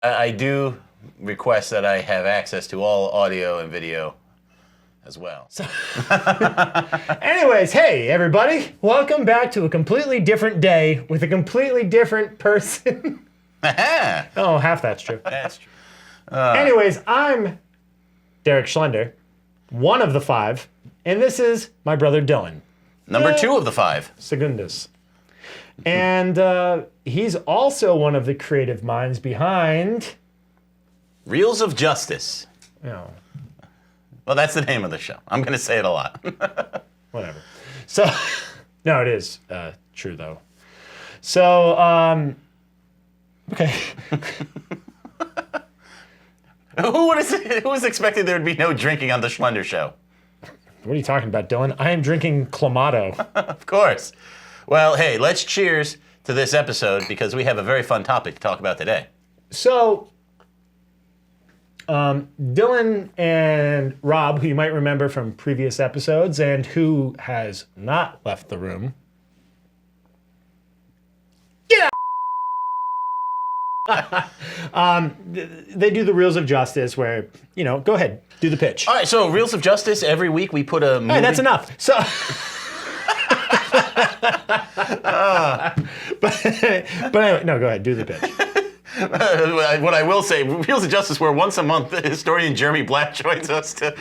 I do request that I have access to all audio and video as well. Anyways, hey everybody, welcome back to a completely different day with a completely different person. Oh, half that's true. That's true. Anyways, I'm Derek Schlender, one of the five, and this is my brother Dylan. Number 2 of the 5. Segundus. And he's also one of the creative minds behind... Reels of Justice. Oh, Well, that's the name of the show. I'm going to say it a lot. whatever. So, no, it is true though. So, okay. Who was expecting there would be no drinking on the Schlender show? What are you talking about, Dylan? I am drinking Clamato. Of course. Well, hey, let's cheers to this episode because we have a very fun topic to talk about today. So, Dylan and Rob, who you might remember from previous episodes and who has not left the room. Get out! They do the Reels of Justice where, you know, go ahead, do the pitch. All right, so Reels of Justice, every week we put a movie... All right, that's enough. So, but anyway, no, go ahead, do the pitch. What I will say, Reels of Justice, where once a month the historian Jeremy Black joins us to...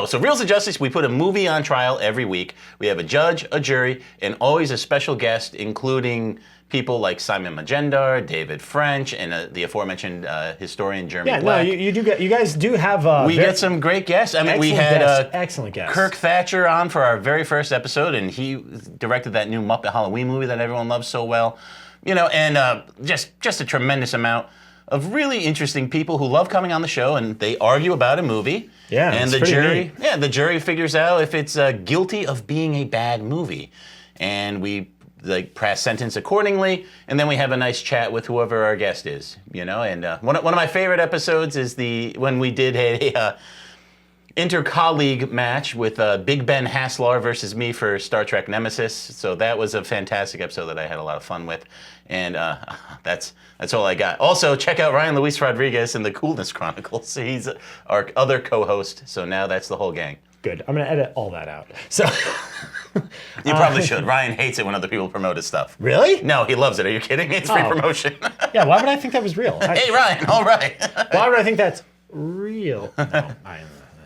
So Reels of Justice, we put a movie on trial every week. We have a judge, a jury, and always a special guest, including people like Simon Magendar, David French, and the aforementioned historian Jeremy Black. Yeah, no, you guys do have... we get some great guests. I mean, we had excellent guests. Kirk Thatcher on for our very first episode, and he directed that new Muppet Halloween movie that everyone loves so well. You know, and just a tremendous amount of really interesting people who love coming on the show, and they argue about a movie. Yeah, and it's pretty neat. the jury figures out if it's guilty of being a bad movie, and we pass sentence accordingly, and then we have a nice chat with whoever our guest is. You know, and one of my favorite episodes is when we did a inter-colleague match with Big Ben Hasslar versus me for Star Trek Nemesis. So that was a fantastic episode that I had a lot of fun with. And that's all I got. Also, check out Ryan Luis Rodriguez in the Coolness Chronicles. He's our other co-host. So now that's the whole gang. Good. I'm going to edit all that out. So you probably should. Ryan hates it when other people promote his stuff. Really? No, he loves it. Are you kidding? It's free promotion. Yeah, why would I think that was real? Hey, Ryan, all right. Why would I think that's real?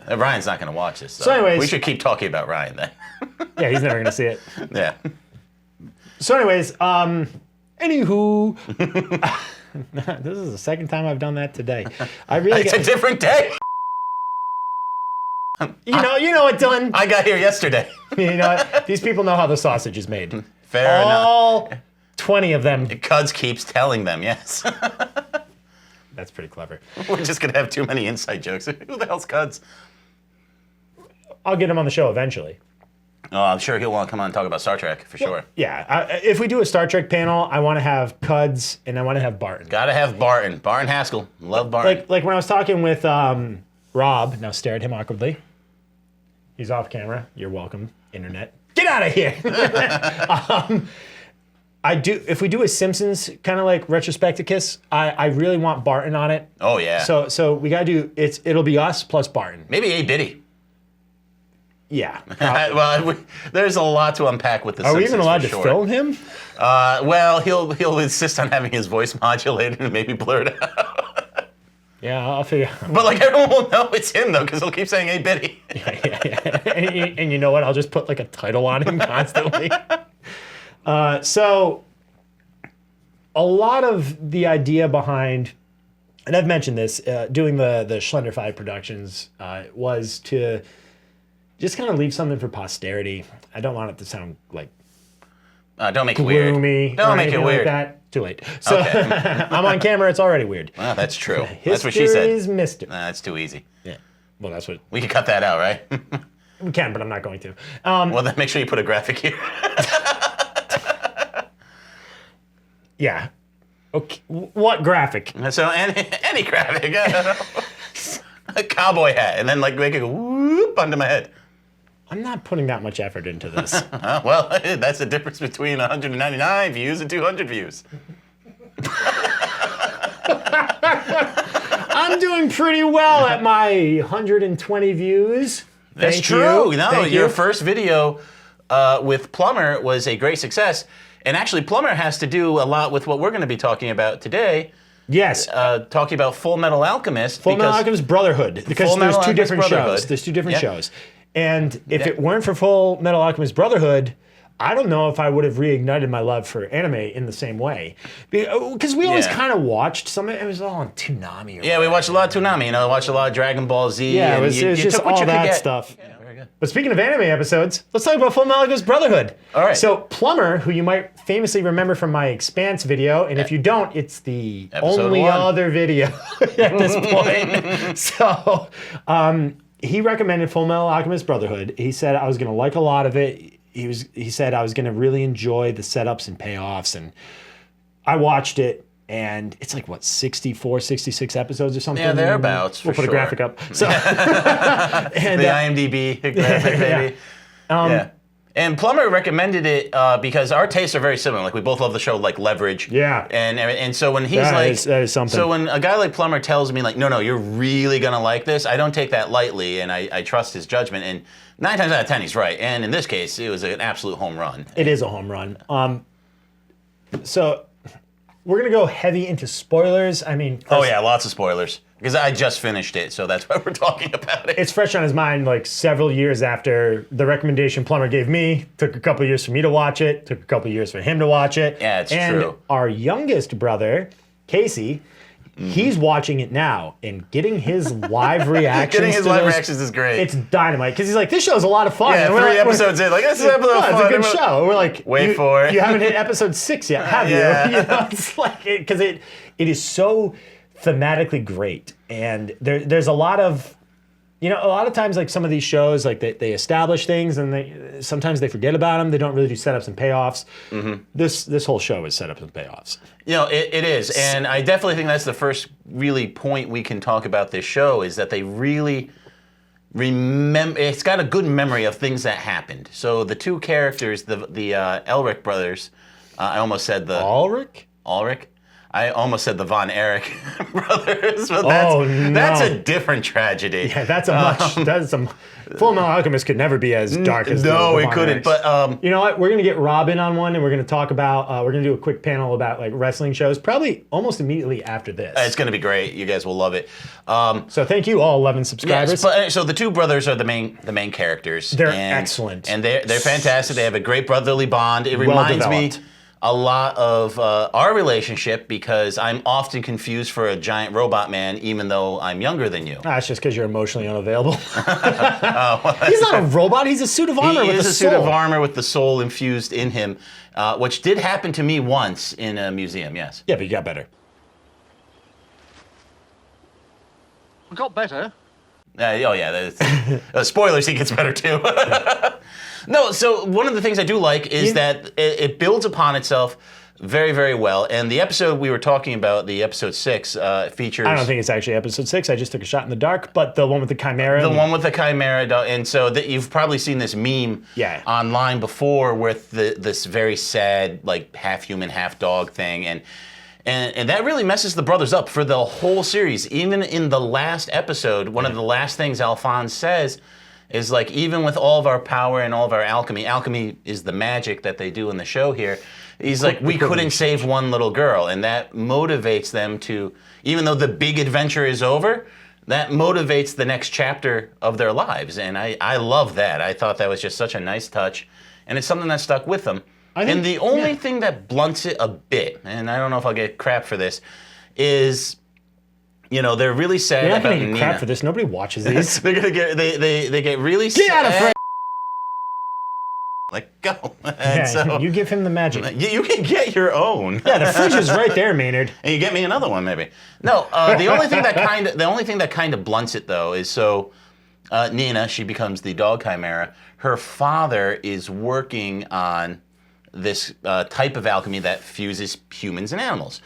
No, Ryan's not going to watch this. So anyways... We should keep talking about Ryan then. Yeah, he's never going to see it. Yeah. So anyways, anywho, this is the second time I've done that today. It's a different day. You know what, Dylan? I got here yesterday. You know what? These people know how the sausage is made. Fair enough. All 20 of them. Cuds keeps telling them, yes. That's pretty clever. We're just going to have too many inside jokes. Who the hell's Cuds? I'll get him on the show eventually. Oh, I'm sure he'll want to come on and talk about Star Trek, for sure. Yeah, if we do a Star Trek panel, I want to have Cuds and I want to have Barton. Gotta have Barton. Barton Haskell. Love Barton. Like when I was talking with Rob, now stare at him awkwardly. He's off camera. You're welcome, internet. Get out of here! If we do a Simpsons kind of like retrospecticus, I really want Barton on it. Oh, yeah. So we gotta do, it'll be us plus Barton. Maybe A. Biddy. Yeah. Well, there's a lot to unpack with the Simpsons. Are we even allowed to sure. film him? Well, he'll insist on having his voice modulated and maybe blurred out. Yeah, I'll figure out. But everyone will know it's him though, because he'll keep saying "Hey, Biddy." Yeah. And you know what? I'll just put a title on him constantly. So a lot of the idea behind, and I've mentioned this, doing the Schlender 5 productions was to just kind of leave something for posterity. I don't want it to sound like don't make gloomy it weird. Don't make it weird. Like that. Too late. So okay. I'm on camera. It's already weird. Well, that's true. That's what she said. History is mystery. That's too easy. Yeah. Well, that's what... We can cut that out, right? We can, but I'm not going to. Well, then make sure you put a graphic here. Yeah. Okay. What graphic? So any graphic. I don't know. A cowboy hat, and then make it go whoop onto my head. I'm not putting that much effort into this. Well, that's the difference between 199 views and 200 views. I'm doing pretty well at my 120 views. That's Thank true. you. No, Thank your you. first video with Plumber was a great success. And actually, Plumber has to do a lot with what we're going to be talking about today. Yes. Talking about Fullmetal Alchemist. Fullmetal Alchemist Brotherhood. Because Fullmetal there's two Alchemist different Brotherhood. shows. There's two different Yep. shows. And if it weren't for Fullmetal Alchemist Brotherhood, I don't know if I would have reignited my love for anime in the same way. Because we always kind of watched some of it. It was all on Toonami. Or Yeah, we watched a lot of Toonami. Watched a lot of Dragon Ball Z. Yeah, and it was you just took what all you could that get. stuff. Yeah, very good. But speaking of anime episodes, let's talk about Fullmetal Alchemist Brotherhood. All right. So Plumber, who you might famously remember from my Expanse video, and if you don't, it's the Episode only 1. other video at this point. So he recommended Fullmetal Alchemist Brotherhood. He said I was going to like a lot of it. He said I was going to really enjoy the setups and payoffs, and I watched it. And it's like, what, 64, 66 episodes or something? Yeah, thereabouts, We'll for put a sure. graphic up. So, and, The IMDb graphic, baby. Yeah. And Plumber recommended it because our tastes are very similar. Like, we both love the show, like Leverage. Yeah. And so when he's that is something. So when a guy like Plumber tells me, like, no, you're really going to like this, I don't take that lightly, and I trust his judgment. And 9 times out of 10, he's right. And in this case, it was an absolute home run. It is a home run. So we're going to go heavy into spoilers. I mean, Oh, yeah, lots of spoilers. Because I just finished it, so that's why we're talking about it. it's fresh on his mind like several years after the recommendation Plumber gave me. Took a couple years for me to watch it. Took a couple years for him to watch it. Yeah, it's and true. Our youngest brother, Casey, he's watching it now and getting his live reactions. Getting his to live those- reactions is great. It's dynamite because he's like, this show's a lot of fun. Yeah, And we're 3 like- episodes in. Like, this is episode No, fun. it's a good And we're- show. And we're like, Wait for it. You haven't hit episode 6 yet, have Yeah. you? You know, it's like because it is so thematically great, and there's a lot of, a lot of times like some of these shows like they establish things and sometimes they forget about them. They don't really do setups and payoffs. Mm-hmm. This whole show is setups and payoffs. It is, and I definitely think that's the first really point we can talk about this show is that they really remember. It's got a good memory of things that happened. So the two characters, the Elric brothers, I almost said the Ulrich? Ulrich. I almost said the Von Erich brothers, but no. that's a different tragedy. Yeah, that's a Fullmetal Alchemist could never be as dark as no, the it Von couldn't. Erichs. But You know what? We're gonna get Robin on one, and we're gonna talk about. We're gonna do a quick panel about like wrestling shows, probably almost immediately after this. it's going to be great. You guys will love it. So thank you, all 11 subscribers. Yes, but so the two brothers are the main characters. They're excellent. and they're fantastic. They have a great brotherly bond. It reminds me developed. a lot of our relationship because I'm often confused for a giant robot man, even though I'm younger than you. It's just because you're emotionally unavailable. He's not a robot. He's a suit of armor He with is a a suit of soul. armor with the soul infused in him, which did happen to me once in a museum. Yes. Yeah, but you got better. I got better. Spoilers, he gets better too. No, so one of the things I do like is that it builds upon itself very, very well. And the episode we were talking about, the episode 6, features... I don't think it's actually episode 6. I just took a shot in the dark, but the one with the Chimera. The one with the Chimera, and so you've probably seen this meme online before with this very sad, like, half-human, half-dog thing, and that really messes the brothers up for the whole series. Even in the last episode, one of the last things Alphonse says is like, even with all of our power and all of our alchemy is the magic that they do in the show here. He's like, we couldn't save one little girl, and that motivates them to, even though the big adventure is over, that motivates the next chapter of their lives, and I love that. I thought that was just such a nice touch, and it's something that stuck with them. And the only thing that blunts it a bit, and I don't know if I'll get crap for this, is, they're really sad You're not about going to get Nina. crap for this. Nobody watches these. They're gonna get they get really sad. Get out of frame. Like, go. And Yeah, so you give him the magic. you can get your own. Yeah, the fridge is right there, Maynard. And you get me another one, maybe. No, the only thing that kind of blunts it though is so Nina, she becomes the dog chimera. Her father is working on this type of alchemy that fuses humans and animals.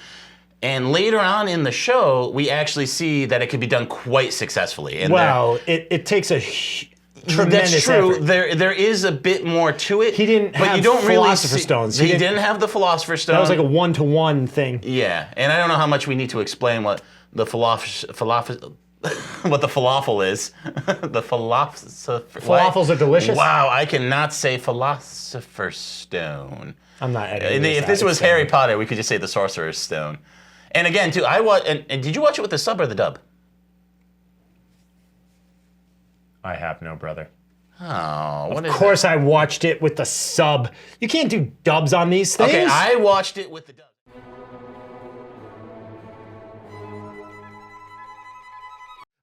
And later on in the show, we actually see that it can be done quite successfully. And it takes a tremendous that's true. effort. There is a bit more to it. He didn't but have you don't Philosopher's really Stones. He didn't have the Philosopher's Stone. That was like a one-to-one thing. Yeah, and I don't know how much we need to explain what the falafel what the falafel is. The Falafels are delicious? Wow, I cannot say philosopher's stone. I'm not editing If this was Harry Potter, we could just say the Sorcerer's Stone. And again, too, and did you watch it with the sub or the dub? I have no brother. Oh, what is Of course I watched it with the sub. You can't do dubs on these things. Okay, I watched it with the dub.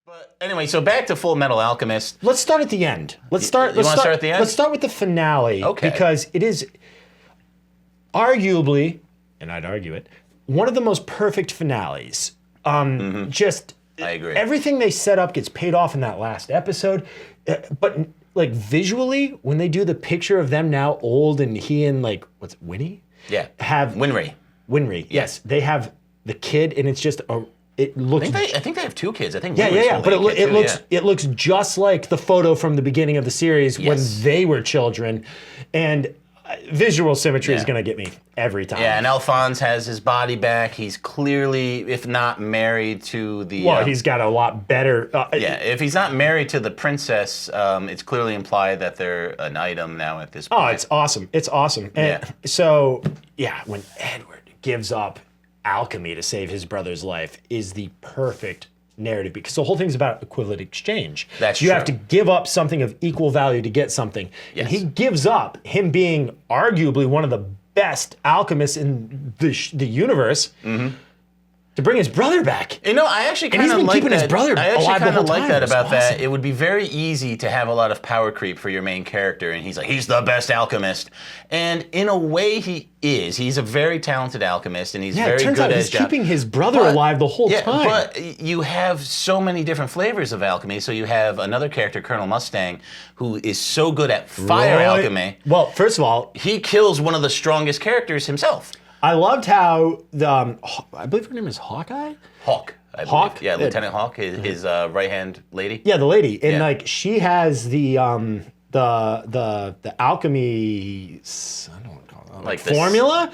But anyway, so back to Fullmetal Alchemist. Let's start at the end. You want to start at the end? Let's start with the finale. Okay. Because it is arguably, and I'd argue it, one of the most perfect finales. Just I agree. Everything they set up gets paid off in that last episode. But like visually, when they do the picture of them now old and he and like, what's it, Winnie? Yeah. Have Winry. Yes. They have the kid and it's just it looks. I think they have 2 kids. I think. Yeah. Winry's But holding a kid, too, it looks just like the photo from the beginning of the series when they were children, and visual symmetry is going to get me every time. Yeah, and Alphonse has his body back. He's clearly, if not married to the... Well, he's got a lot better... if he's not married to the princess, it's clearly implied that they're an item now at this point. Oh, it's awesome. It's awesome. And so, when Edward gives up alchemy to save his brother's life is the perfect narrative, because the whole thing's about equivalent exchange. That's you true. have to give up something of equal value to get something. Yes. And he gives up him being arguably one of the best alchemists in the universe to bring his brother back. You know, I actually kind he's of been like keeping that. his brother I actually alive the kind whole of like time. that It's about that. awesome. It would be very easy to have a lot of power creep for your main character, and he's like, he's the best alchemist. And in a way, he is. He's a very talented alchemist, and he's very it turns good out at he's his job. keeping his brother alive the whole time. But you have so many different flavors of alchemy. So you have another character, Colonel Mustang, who is so good at fire alchemy. Well, first of all, He kills one of the strongest characters himself. I loved how I believe her name is Hawkeye. Hawk. I believe. Hawk? Yeah, Lieutenant Hawk, his right-hand lady. Yeah, the lady, and Yeah. like she has the alchemy. I don't want to call it Like this- formula.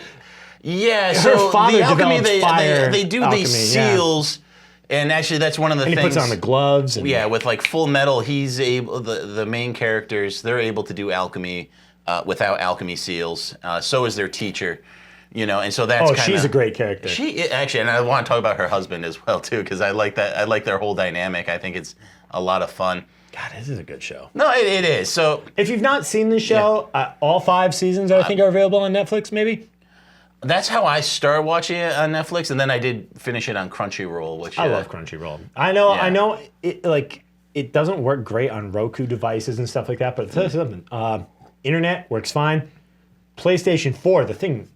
Yeah, Her so father the alchemy, develops fire they do alchemy, these yeah. seals, and actually that's one of the And things. he puts on the gloves. And Yeah, with like Full Metal, he's able. The main characters, they're able to do alchemy without alchemy seals. So is their teacher, you know, and so that's. Oh, kinda, she's a great character. Actually, and I want to talk about her husband as well too, because I like that. I like their whole dynamic. I think it's a lot of fun. God, this is a good show. No, it is. So If you've not seen the show, all 5 seasons I think are available on Netflix. Maybe. that's how I started watching it on Netflix, and then I did finish it on Crunchyroll, which I love Crunchyroll. I know. It doesn't work great on Roku devices and stuff like that, but I'll tell you something. Internet works fine. PlayStation 4, the thing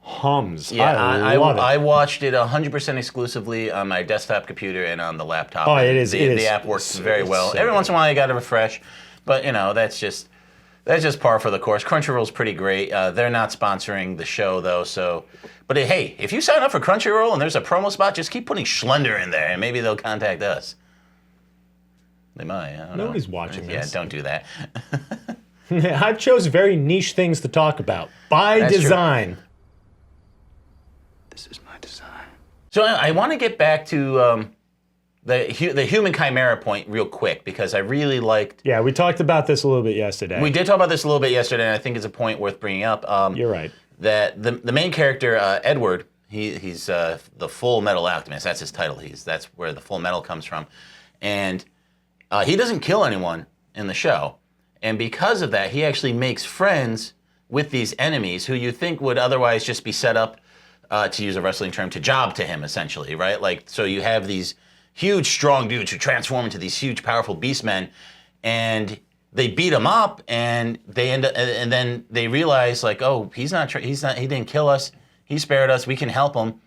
hums. Yeah, I love it. I watched it 100% exclusively on my desktop computer and on the laptop. Oh, it is. The app works very well. so Every good. once in a while, you got to refresh, but you know that's just par for the course. Crunchyroll's pretty great. They're not sponsoring the show though, so. But hey, if you sign up for Crunchyroll and there's a promo spot, just keep putting Schlender in there, and maybe they'll contact us. They might. I don't know. Nobody's watching this. Yeah, don't do that. I chose very niche things to talk about by That's true. design. This is my design. So I want to get back to the human chimera point real quick, because I really liked. Yeah, we talked about this a little bit yesterday. We did talk about this a little bit yesterday, and I think it's a point worth bringing up. You're right. That the main character, Edward, he's the Full Metal Alchemist. That's his title. That's where the Full Metal comes from, and he doesn't kill anyone in the show, and because of that, he actually makes friends with these enemies who you think would otherwise just be set up, to use a wrestling term, to job to him, essentially, right? Like, so you have these huge, strong dudes who transform into these huge, powerful beastmen, and they beat him up, and they end up, and then they realize, like, oh, he didn't kill us, he spared us, we can help him,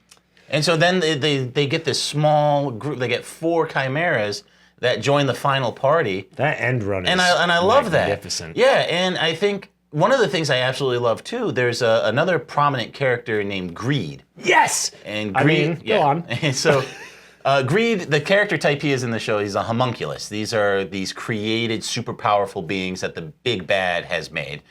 and so then they get this small group. They get 4 chimeras that join the final party. That end run is And I love that. magnificent. Yeah, and I think one of the things I absolutely love too, there's another prominent character named Greed. Yes! And I Greed, mean, go on. And so Greed, the character type he is in the show, he's a homunculus. These are these created super powerful beings that the big bad has made.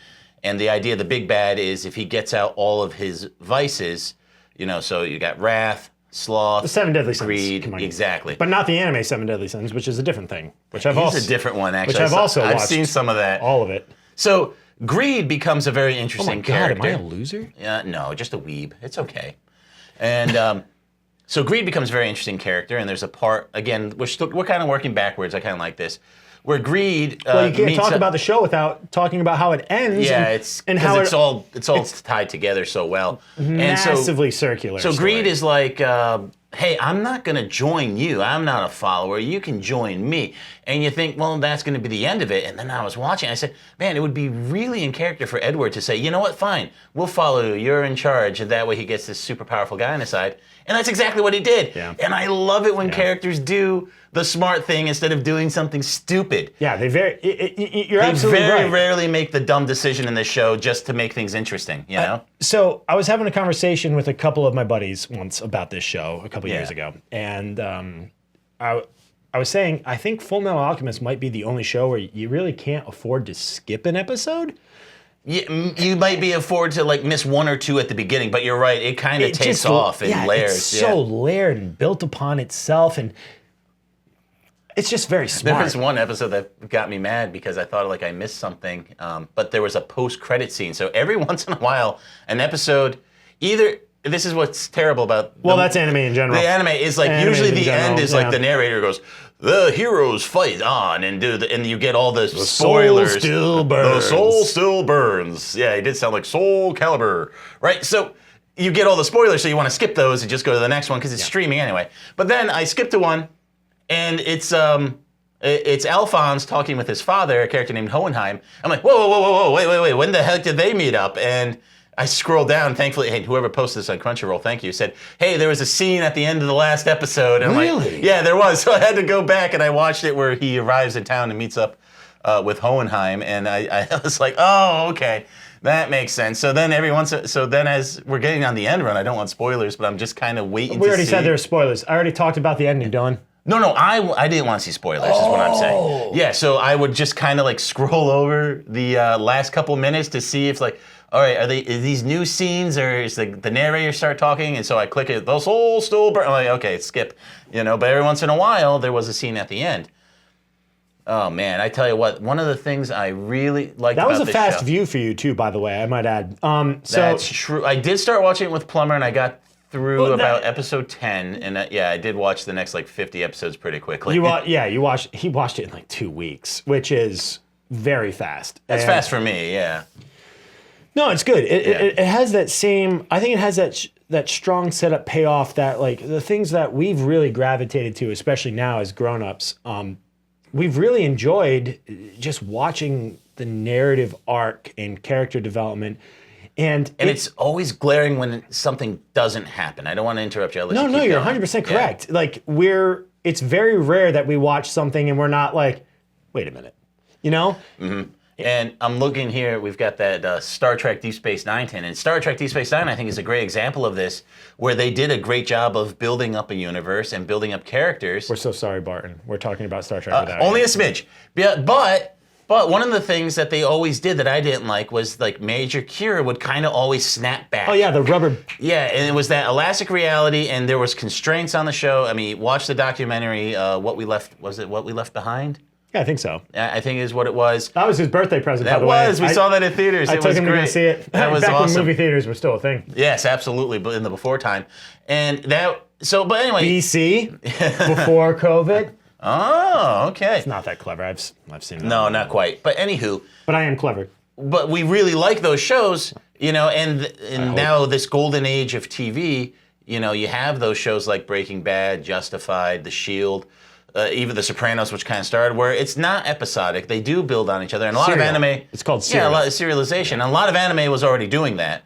And the idea of the big bad is if he gets out all of his vices, you know, so you got wrath, sloth, The Seven Deadly Sins. greed, Come on. exactly. But not the anime Seven Deadly Sins, which is a different thing. Which I've It's also a different one, actually. Which I've also I've watched. seen some of that. All of it. So greed becomes a very Oh interesting my god, character. am I a loser? No, just a weeb. It's okay. And so greed becomes a very interesting character, and there's a part again. We're kind of working backwards. I kind of like this, where greed. Well, you can't meets talk up- about the show without talking about how it ends. Yeah, and, it's and because how it's all tied together so well. And so massively circular. So story. greed is like, hey, I'm not going to join you. I'm not a follower. You can join me. And you think, well, that's going to be the end of it. And then I was watching. I said, man, it would be really in character for Edward to say, you know what? Fine, we'll follow you. You're in charge. And that way he gets this super powerful guy on his side. And that's exactly what he did. Yeah. And I love it when characters do the smart thing instead of doing something stupid. Yeah, you're They absolutely very right. rarely make the dumb decision in this show just to make things interesting, you know? So I was having a conversation with a couple of my buddies once about this show a couple Yeah. years ago, and I was saying I think Fullmetal Alchemist might be the only show where you really can't afford to skip an episode. You might be afford to like miss one or two at the beginning, but you're right. It kind of It takes just- off in yeah, layers. It's so layered and built upon itself, and it's just very There smart. was one episode that got me mad because I thought like I missed something, but there was a post-credit scene. So every once in a while, an episode either. This is what's terrible about. Well, that's anime in general. The anime is like Anime usually in the general, end is yeah. like the narrator goes, "The heroes fight on," and and you get all the spoilers. soul still The burns. soul still burns. Yeah, it did sound like Soul Calibur, right? So you get all the spoilers, so you want to skip those and just go to the next one because it's streaming anyway. But then I skipped to one, and it's Alphonse talking with his father, a character named Hohenheim. I'm like, whoa, wait, when the heck did they meet up? And I scrolled down, thankfully, hey, whoever posted this on Crunchyroll, thank you, said, hey, there was a scene at the end of the last episode. And I'm Really? like, yeah, there was. So I had to go back and I watched it where he arrives in town and meets up with Hohenheim. And I was like, oh, okay, that makes sense. So then as we're getting on the end run, I don't want spoilers, but I'm just kind of waiting We to already see. said there were spoilers. I already talked about the ending, Dylan. No, I didn't want to see spoilers, is what I'm saying. Yeah, so I would just kind of like scroll over the last couple minutes to see if like, all right, are these new scenes or is the narrator start talking? And so I click it, the soul still burn. I'm like, okay, skip, you know. But every once in a while, there was a scene at the end. Oh man, I tell you what, one of the things I really liked That about was a this fast show, view for you too, by the way. I might add. That's true. I did start watching it with Plumber, and I got through Well, about episode 10, and I did watch the next like 50 episodes pretty quickly. He watched it in like 2 weeks, which is very fast. That's And- fast for me, yeah. No, it's good. It has that same. I think it has that strong setup payoff that like the things that we've really gravitated to, especially now as grown-ups. We've really enjoyed just watching the narrative arc and character development, and it's always glaring when something doesn't happen. I don't want to interrupt you. I'll let you no, keep you're going. 100% correct. Like it's very rare that we watch something and we're not like, wait a minute, you know? And I'm looking here, we've got that Star Trek Deep Space Nine tin. And Star Trek Deep Space Nine, I think, is a great example of this, where they did a great job of building up a universe and building up characters. We're so sorry, Barton. We're talking about Star Trek without Only you. a smidge. Yeah, but one of the things that they always did that I didn't like was like Major Kira would kind of always snap back. Oh yeah, the rubber. Yeah, and it was that elastic reality, and there was constraints on the show. I mean, watch the documentary, What We Left Behind? Yeah, I think so. I think is what it was. That was his birthday present, by That the way. was. We saw that in theaters. I It took was him to great. go see it. That was back awesome. when movie theaters were still a thing. Yes, absolutely, but in the before time. And that, so, but anyway. BC, before COVID. Oh, okay. It's not that clever. I've seen that. No, not quite. But anywho, But I am clever. but we really like those shows, you know, and now this golden age of TV, you know, you have those shows like Breaking Bad, Justified, The Shield, even The Sopranos, which kind of started, where it's not episodic. They do build on each other. And a lot Serial. of anime... It's called Yeah, a serial. lot of serialization. And a lot of anime was already doing that.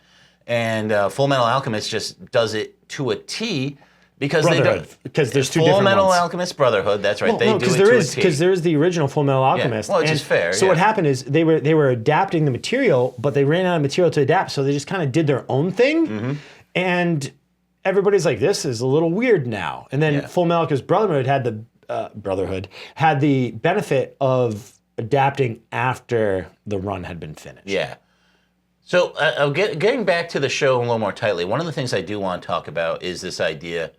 And Fullmetal Alchemist just does it to a T because they Brotherhood, don't... because there's two different Fullmetal ones. Alchemist Brotherhood, that's right. Well, they no, do it there to is a T. because there is the original Fullmetal Alchemist. Well, which and is fair, So yeah. what happened is they were adapting the material, but they ran out of material to adapt, so they just kind of did their own thing, Mm-hmm. and everybody's like, "This is a little weird now." And then Yeah. Fullmetal Alchemist Brotherhood had the benefit of adapting after the run had been finished. Yeah. So getting back to the show a little more tightly, one of the things I do want to talk about is this idea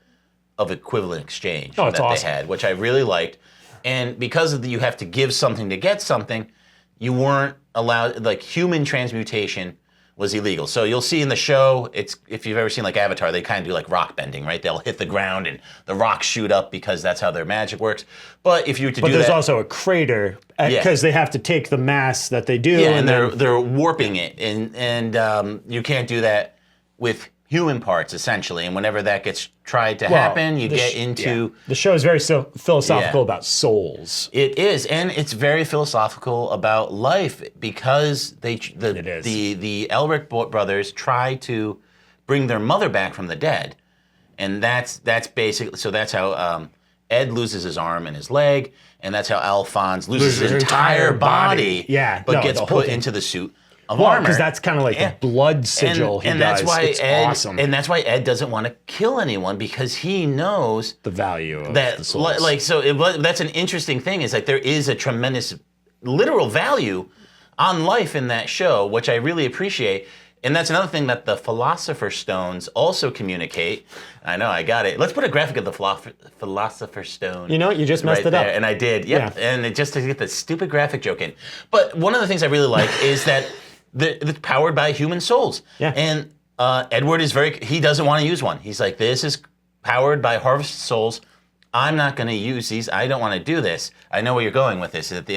of equivalent exchange Oh, it's that awesome. they had, which I really liked. And because of you have to give something to get something, you weren't allowed, like human transmutation was illegal. So you'll see in the show, it's if you've ever seen like Avatar, they kind of do like rock bending, right? They'll hit the ground and the rocks shoot up because that's how their magic works. But if you were to do that, But there's also a crater because they have to take the mass that they do, and then they're warping it, and you can't do that with human parts essentially. And whenever that gets tried to happen, you get into the show is very philosophical Yeah. about souls. It is, and it's very philosophical about life because It is. the Elric brothers try to bring their mother back from the dead, and that's basically so that's how Ed loses his arm and his leg, and that's how Alphonse loses his entire body. Yeah, but no, gets the whole put thing. into the suit of Well, armor. because that's kind of like Yeah. the blood sigil he and does. that's why it's Ed, awesome. and that's why Ed doesn't want to kill anyone because he knows the value of the that souls. that's an interesting thing is like there is a tremendous literal value on life in that show, which I really appreciate. And that's another thing that the Philosopher's Stones also communicate. I know, I got it. Let's put a graphic of the Philosopher's Stone. You know what? You just messed it up. there. And I did, yep. Yeah. And it just to get the stupid graphic joke in. But one of the things I really like is that it's powered by human souls. Yeah. And Edward is he doesn't want to use one. He's like, this is powered by harvested souls. I'm not going to use these. I don't want to do this. I know where you're going with this. At the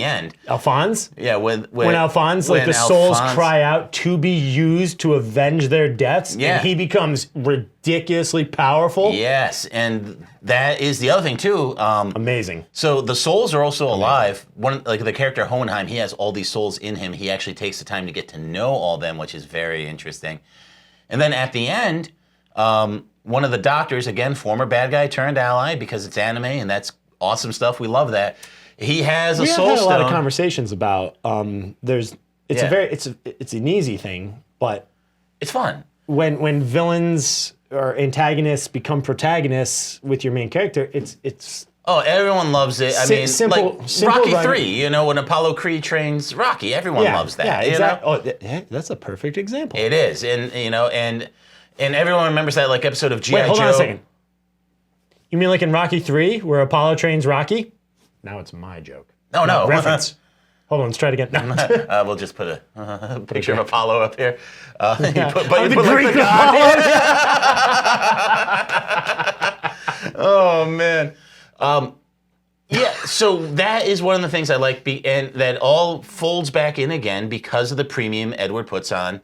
end. Alphonse? Yeah, when Alphonse, like the souls cry out to be used to avenge their deaths, Yeah. and he becomes ridiculously powerful. Yes, and that is the other thing too. Amazing. So the souls are also alive. Like the character Hohenheim, he has all these souls in him. He actually takes the time to get to know all of them, which is very interesting. And then at the end, one of the doctors, again, former bad guy turned ally because it's anime and that's awesome stuff. We love that. He has a We have soul had a lot of stone. conversations about it's an easy thing, but It's fun. when villains or antagonists become protagonists with your main character, it's Oh, everyone loves it. I mean, simple Rocky run- 3, you know, when Apollo Creed trains Rocky, everyone loves that. Yeah, you know? exactly. Oh, that's a perfect example. It is, and you know, and everyone remembers that like episode of G.I. Wait, hold Joe. on a second. You mean like in Rocky 3, where Apollo trains Rocky? Now it's my joke. Oh, no. Reference. Hold on, let's try it again. No. We'll just put a picture of Apollo up here. You put I'm the like Greek the god. Apollo. Oh man. Yeah, so that is one of the things I like, and that all folds back in again because of the premium Edward puts on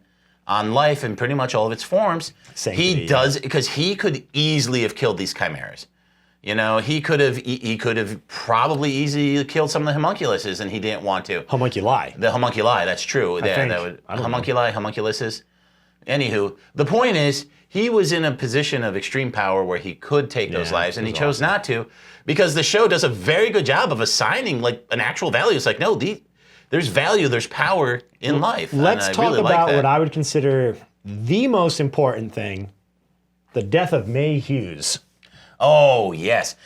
life in pretty much all of its forms. Sanctity, He does because he could easily have killed these chimeras. You know, he could have probably easily killed some of the homunculuses, and he didn't want to. Homunculi. The homunculi, that's true. think. I don't know. Homunculi, homunculuses. Anywho, the point is, he was in a position of extreme power where he could take those Yeah, lives, and it he was chose not to, because the show does a very good job of assigning like an actual value. It's like, no, there's value, there's power in life. and Let's I talk really like about that. what I would consider the most important thing, the death of May Hughes. Oh yes,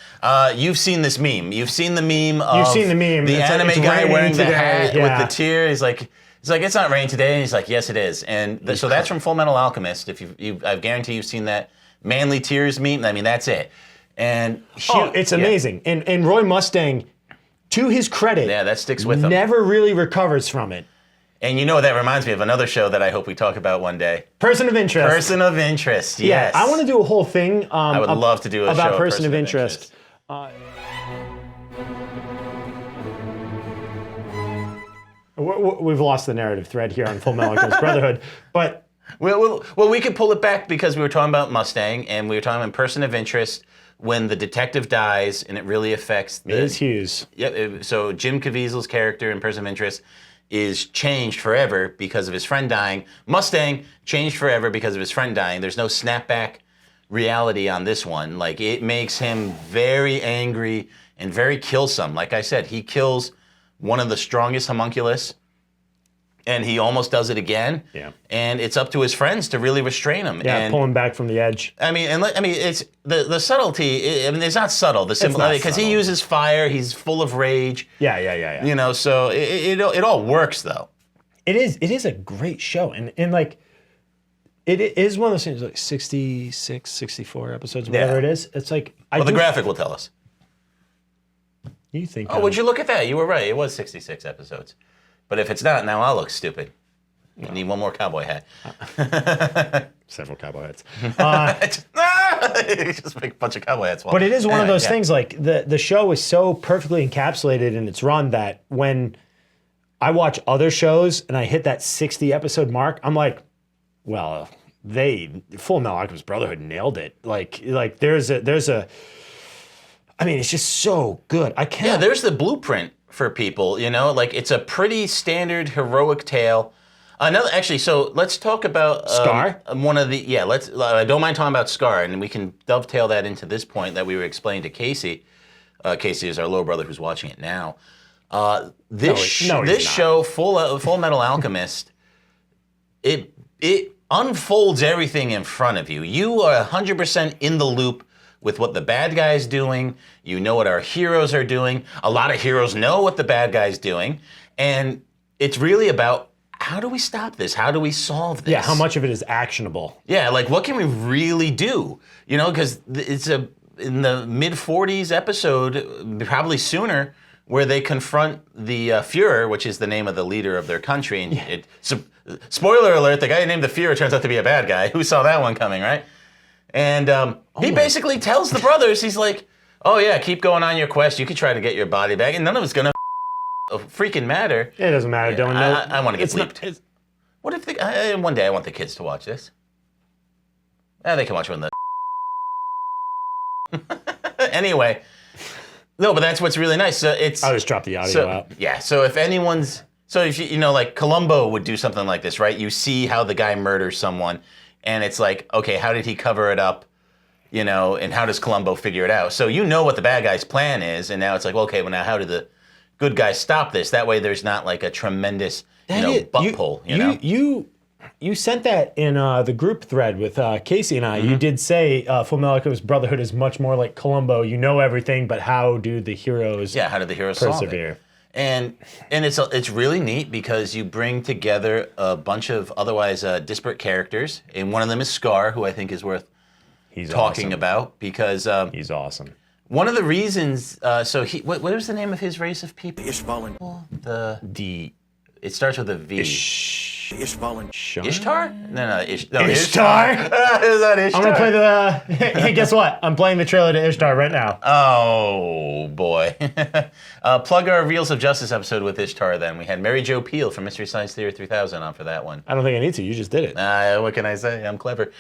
you've seen this meme. You've seen the meme. You've seen the meme. The It's like, anime it's guy raining wearing the today. hat Yeah. with the tear. He's like, it's not raining today. And he's like, yes, it is. And so that's from Fullmetal Alchemist. If I guarantee you've seen that manly tears meme. I mean, that's it. And It's amazing. And Roy Mustang, to his credit, Yeah, that sticks with him. never really recovers from it. And you know what that reminds me of? Another show that I hope we talk about one day. Person of interest. Person of Interest. Yes. Yeah, I want to do a whole thing. I would love to do a about show person of interest. We've lost the narrative thread here on Fullmetal Alchemist Brotherhood, but Well, we could pull it back because we were talking about Mustang and we were talking about Person of Interest when the detective dies and it really affects Ms. Hughes. Yep. So Jim Caviezel's character in Person of Interest is changed forever because of his friend dying. Mustang changed forever because of his friend dying. There's no snapback reality on this one. Like, it makes him very angry and very killsome. Like I said, he kills one of the strongest homunculus, and he almost does it again. Yeah. And it's up to his friends to really restrain him. Yeah, and pull him back from the edge. it's the subtlety. I mean, it's not subtle. The simple not because he subtle. uses fire. He's full of rage. Yeah. You know, so it all works though. It is a great show, and like It is one of those things, like 66, 64 episodes, whatever it is. It's like, Well, the graphic will tell us. You think? Oh, would you look at that? You were right. It was 66 episodes. But if it's not, now I'll look stupid. I need one more cowboy hat. Several cowboy hats. Just make a bunch of cowboy hats. But it is one of those things, like, the show is so perfectly encapsulated in its run that when I watch other shows and I hit that 60 episode mark, I'm like, well, Fullmetal Alchemist Brotherhood nailed it. Like there's a, I mean, it's just so good. Yeah, there's the blueprint for people, you know, like it's a pretty standard heroic tale. Actually, so let's talk about Scar. I don't mind talking about Scar, and we can dovetail that into this point that we were explaining to Casey. Casey is our little brother who's watching it now. This show, Full Metal Alchemist, it unfolds everything in front of you. You are 100% in the loop with what the bad guy's doing. You know what our heroes are doing. A lot of heroes know what the bad guy's doing, and it's really about, how do we stop this? How do we solve this? Yeah, how much of it is actionable? Yeah, like what can we really do? You know, because it's in the mid-40s episode, probably sooner, where they confront the Fuhrer, which is the name of the leader of their country. And spoiler alert, the guy named the Fuhrer turns out to be a bad guy. Who saw that one coming, right? And he basically tells the brothers, he's like, oh yeah, keep going on your quest. You could try to get your body back, and none of it's going to freaking matter. It doesn't matter. Don't know. I want to get bleeped. What if one day I want the kids to watch this? They can watch when the anyway. No, but that's what's really nice. So I'll just drop the audio out. Yeah. So if if you know, like Columbo would do something like this, right? You see how the guy murders someone, and it's like, okay, how did he cover it up? You know, and how does Columbo figure it out? So you know what the bad guy's plan is, and now it's like, well, okay, well now how did the good guys stop this? That way, there's not like a tremendous butt pull. You sent that in the group thread with Casey and I. Mm-hmm. You did say Fullmetal Alchemist Brotherhood is much more like Columbo. You know everything, but how do the heroes? Yeah, how do the heroes persevere? Solve it? And it's really neat because you bring together a bunch of otherwise disparate characters, and one of them is Scar, who I think is worth talking about because he's awesome. One of the reasons, what was the name of his race of people? Ishvalan. It starts with a V. Ishvalan. Ishtar? No, Ishtar? Is that Ishtar? I'm gonna play the. Hey, guess what? I'm playing the trailer to Ishtar right now. Oh boy! Plug our Reels of Justice episode with Ishtar. Then we had Mary Jo Pehl from Mystery Science Theater 3000 on for that one. I don't think I need to. You just did it. What can I say? I'm clever.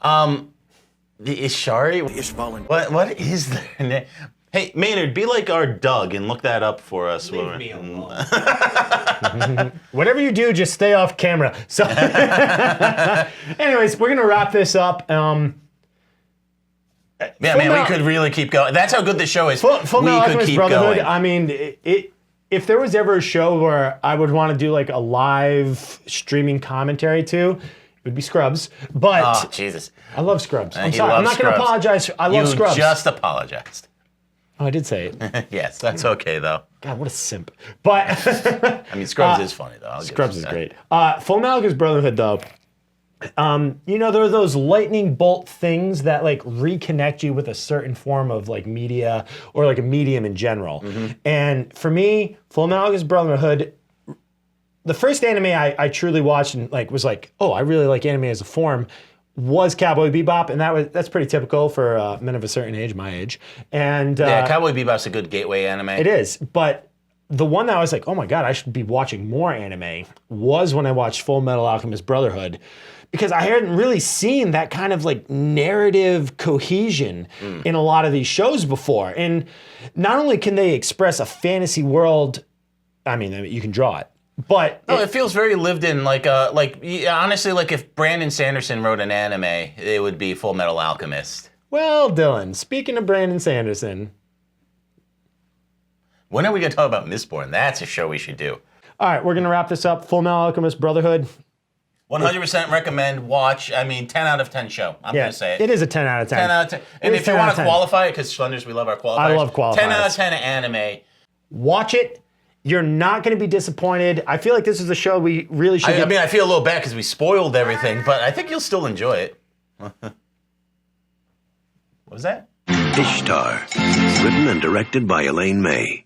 The Ishari? Ishvalan. What is their name? Hey, Maynard, be like our Doug and look that up for us. Leave me alone. Whatever you do, just stay off camera. So, anyways, we're gonna wrap this up. Yeah, man, we could really keep going. That's how good the show is. Fullmetal Alchemist Brotherhood. Going. I mean, if there was ever a show where I would want to do like a live streaming commentary to, it would be Scrubs. But oh, Jesus, I love Scrubs. I'm sorry. I'm not going to apologize. I love Scrubs. You just apologized. Oh, I did say it. Yes, that's okay though. God, what a simp. But I mean, Scrubs is funny though. Scrubs is great. Fullmetal Alchemist Brotherhood though. There are those lightning bolt things that like reconnect you with a certain form of like media or like a medium in general. Mm-hmm. And for me, Fullmetal Alchemist Brotherhood, the first anime I truly watched and like was like, oh, I really like anime as a form, was Cowboy Bebop, and that's pretty typical for men of a certain age, my age. And yeah, Cowboy Bebop's a good gateway anime. It is, but the one that I was like, oh my god, I should be watching more anime was when I watched Fullmetal Alchemist Brotherhood, because I hadn't really seen that kind of like narrative cohesion in a lot of these shows before. And not only can they express a fantasy world, I mean you can draw it. But it feels very lived in. Honestly, like if Brandon Sanderson wrote an anime, it would be Fullmetal Alchemist. Well, Dylan, speaking of Brandon Sanderson, when are we going to talk about Mistborn? That's a show we should do. All right, we're going to wrap this up. Fullmetal Alchemist Brotherhood. 100% recommend, watch. I mean, 10 out of 10 show. I'm going to say it. It is a 10 out of 10. 10 out of 10. And if you want to qualify it, because Schlenders, we love our qualifiers. I love qualifiers. 10 out of 10 anime. Watch it. You're not going to be disappointed. I feel like this is a show we really should. I mean, I feel a little bad because we spoiled everything, but I think you'll still enjoy it. What was that? Ishtar, written and directed by Elaine May.